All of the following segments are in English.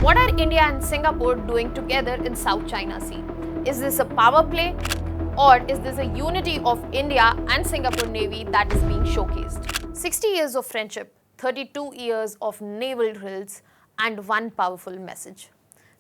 What are India and Singapore doing together in South China Sea? Is this a power play, or is this a unity of India and Singapore Navy that is being showcased? 60 years of friendship, 32 years of naval drills, and one powerful message.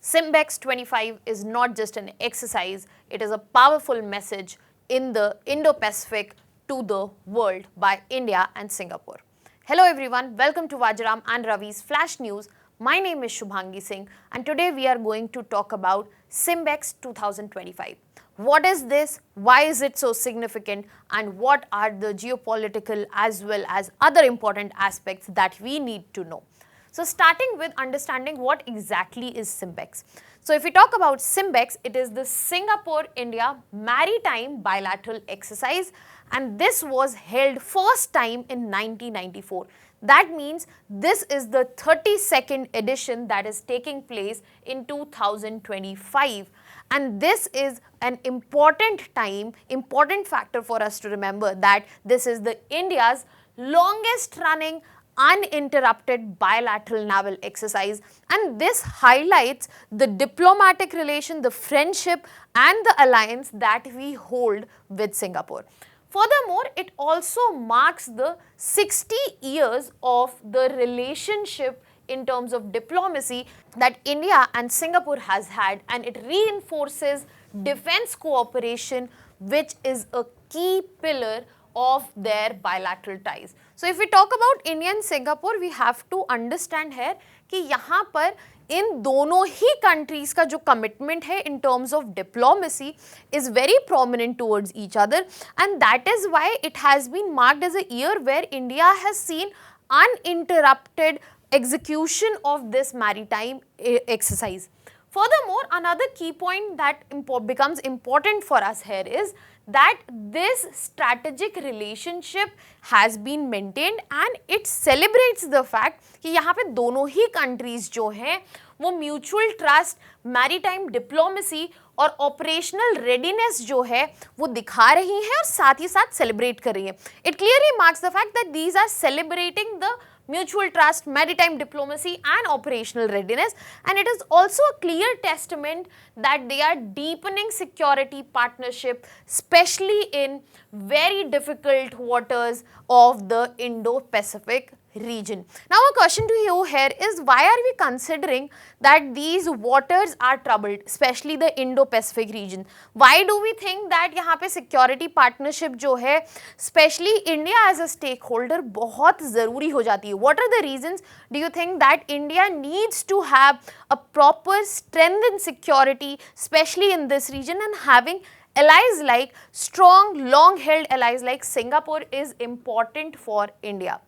SIMBEX 25 is not just an exercise, it is a powerful message in the Indo-Pacific to the world by India and Singapore. Hello everyone, welcome to Vajiram and Ravi's Flash News. My name is Shubhangi Singh and today we are going to talk about SIMBEX 2025. What is this, why is it so significant, and what are the geopolitical as well as other important aspects that we need to know. So starting with understanding what exactly is SIMBEX. So if we talk about SIMBEX, it is the Singapore-India Maritime Bilateral Exercise, and this was held first time in 1994. That means this is the 32nd edition that is taking place in 2025. And this is an important factor for us to remember, that this is the India's longest running uninterrupted bilateral naval exercise, and this highlights the diplomatic relation, the friendship and the alliance that we hold with Singapore. Furthermore, it also marks the 60 years of the relationship in terms of diplomacy that India and Singapore has had, and it reinforces defense cooperation, which is a key pillar of their bilateral ties. So if we talk about India and Singapore, we have to understand here कि यहाँ पर इन दोनों ही countries का जो commitment है in terms of diplomacy is very prominent towards each other, and that is why it has been marked as a year where India has seen uninterrupted execution of this maritime exercise. Furthermore, another key point that becomes important for us here is that this strategic relationship has been maintained, and it celebrates the fact कि यहाँ पे दोनों ही countries जो हैं वो mutual trust, maritime diplomacy और operational readiness जो है वो दिखा रही हैं और साथ ही साथ celebrate कर रही हैं. It clearly marks the fact that these are celebrating the mutual trust, maritime diplomacy and operational readiness, and it is also a clear testament that they are deepening security partnership, especially in very difficult waters of the Indo-Pacific region. Now a question to you here is, why are we considering that these waters are troubled, especially the Indo-Pacific region? Why do we think that यहाँ पे security partnership जो है, especially India as a stakeholder, बहुत ज़रूरी हो जाती है? What are the reasons do you think that India needs to have a proper strength in security, especially in this region, and having allies like strong, long-held allies like Singapore is important for India?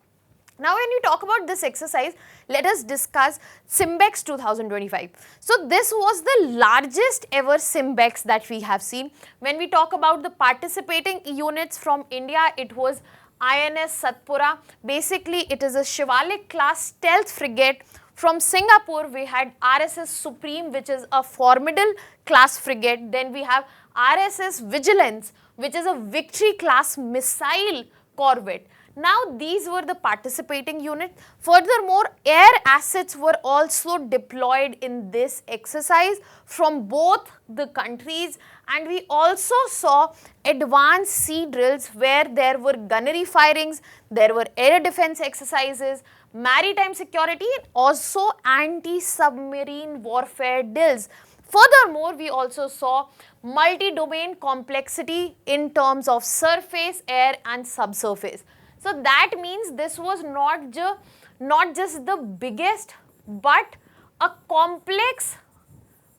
Now when you talk about this exercise, let us discuss SIMBEX 2025. So this was the largest ever SIMBEX that we have seen. When we talk about the participating units from India, it was INS Satpura. Basically, it is a Shivalik class stealth frigate. From Singapore, we had RSS Supreme, which is a Formidable class frigate. Then we have RSS Vigilance, which is a Victory class missile corvette. Now these were the participating units. Furthermore, air assets were also deployed in this exercise from both the countries, and we also saw advanced sea drills where there were gunnery firings, there were air defense exercises, maritime security, and also anti-submarine warfare drills. Furthermore, we also saw multi-domain complexity in terms of surface, air and subsurface. So that means this was not just the biggest but a complex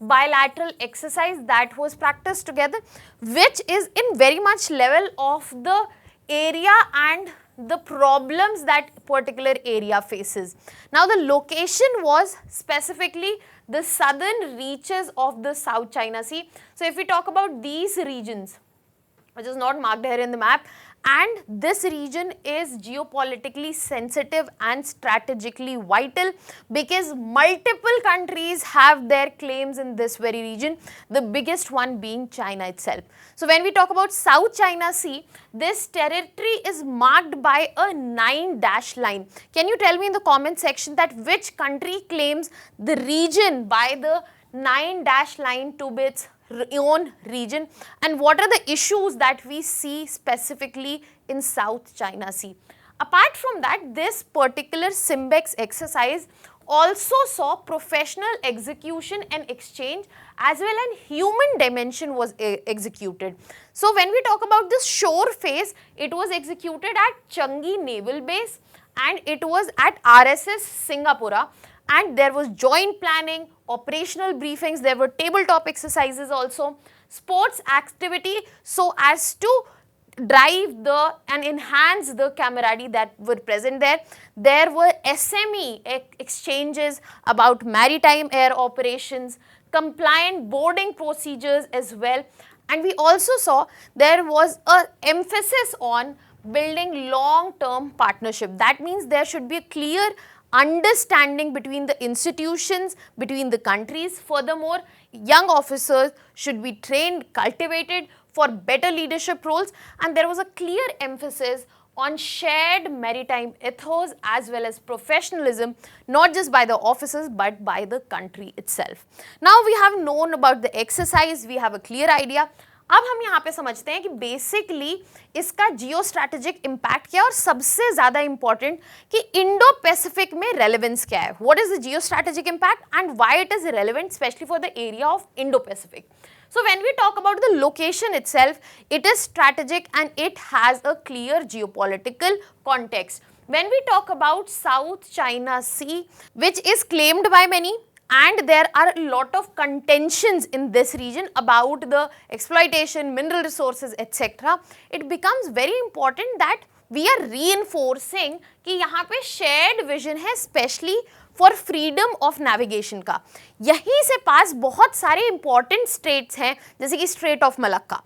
bilateral exercise that was practiced together, which is in very much level of the area and the problems that particular area faces. Now the location was specifically the southern reaches of the South China Sea. So if we talk about these regions, which is not marked here in the map, and this region is geopolitically sensitive and strategically vital because multiple countries have their claims in this very region, the biggest one being China itself. So when we talk about South China Sea, this territory is marked by a 9-dash line. Can you tell me in the comment section that which country claims the region by the 9-dash line to be its own region, and what are the issues that we see specifically in South China Sea? Apart from that, this particular SIMBEX exercise also saw professional execution and exchange as well as human dimension was executed. So when we talk about this shore phase, it was executed at Changi Naval Base and it was at RSS Singapore, and there was joint planning, operational briefings, there were tabletop exercises also, sports activity so as to drive and enhance the camaraderie that were present there. There were SME exchanges about maritime air operations, compliant boarding procedures as well, and we also saw there was an emphasis on building long-term partnership. That means there should be a clear understanding between the institutions, between the countries. Furthermore, young officers should be trained, cultivated for better leadership roles, and there was a clear emphasis on shared maritime ethos as well as professionalism, not just by the officers but by the country itself. Now we have known about the exercise, we have a clear idea. अब हम यहाँ पे समझते हैं कि basically इसका जियो strategic impact क्या है और सबसे ज़्यादा इम्पॉर्टेंट कि इंडो पैसिफिक में रेलेवेंस क्या है. What is the Jio strategic impact and why it is relevant specially for the area of Indo Pacific. So when we talk about the location itself, it is strategic and it has a clear geopolitical context. When we talk about South China Sea, which is claimed by many, and there are a lot of contentions in this region about the exploitation, mineral resources, etc. It becomes very important that we are reinforcing कि यहाँ पे shared vision है specially for freedom of navigation का. यहीं से पास बहुत सारे important straits हैं जैसे कि Strait of Malacca.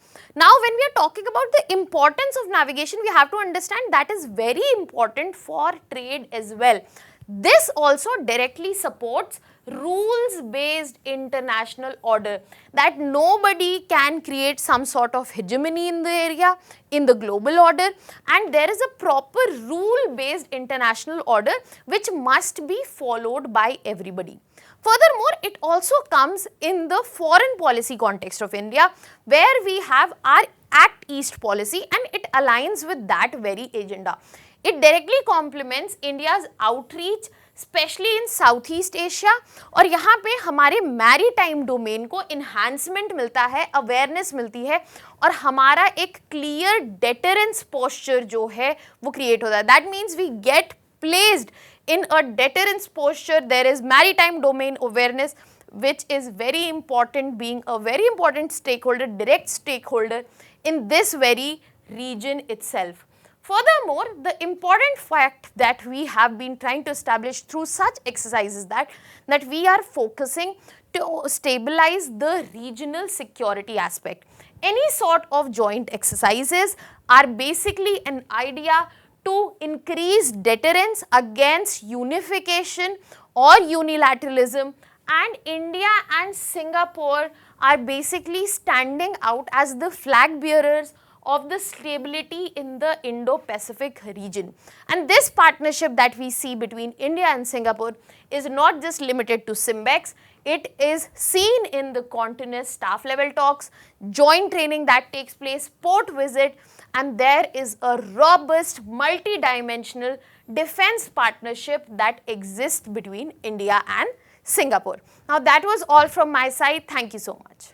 Now when we are talking about the importance of navigation, we have to understand that is very important for trade as well. This also directly supports rules-based international order, that nobody can create some sort of hegemony in the area, in the global order, and there is a proper rule-based international order which must be followed by everybody. Furthermore, it also comes in the foreign policy context of India, where we have our Act East policy and it aligns with that very agenda. It directly complements India's outreach specially in south east Asia, और यहाँ पे हमारे maritime domain को enhancement मिलता है, awareness मिलती है और हमारा एक क्लियर डेटरेंस पोस्चर जो है वो क्रिएट होता है. That means we get placed in a deterrence posture. There is maritime domain awareness which is very important, being a very important stakeholder, direct stakeholder in this very region itself. Furthermore, the important fact that we have been trying to establish through such exercises that we are focusing to stabilize the regional security aspect. Any sort of joint exercises are basically an idea to increase deterrence against unification or unilateralism, and India and Singapore are basically standing out as the flag bearers of the stability in the Indo-Pacific region. And this partnership that we see between India and Singapore is not just limited to SIMBEX, it is seen in the continuous staff level talks, joint training that takes place, port visit, and there is a robust multi-dimensional defense partnership that exists between India and Singapore. Now that was all from my side. Thank you so much.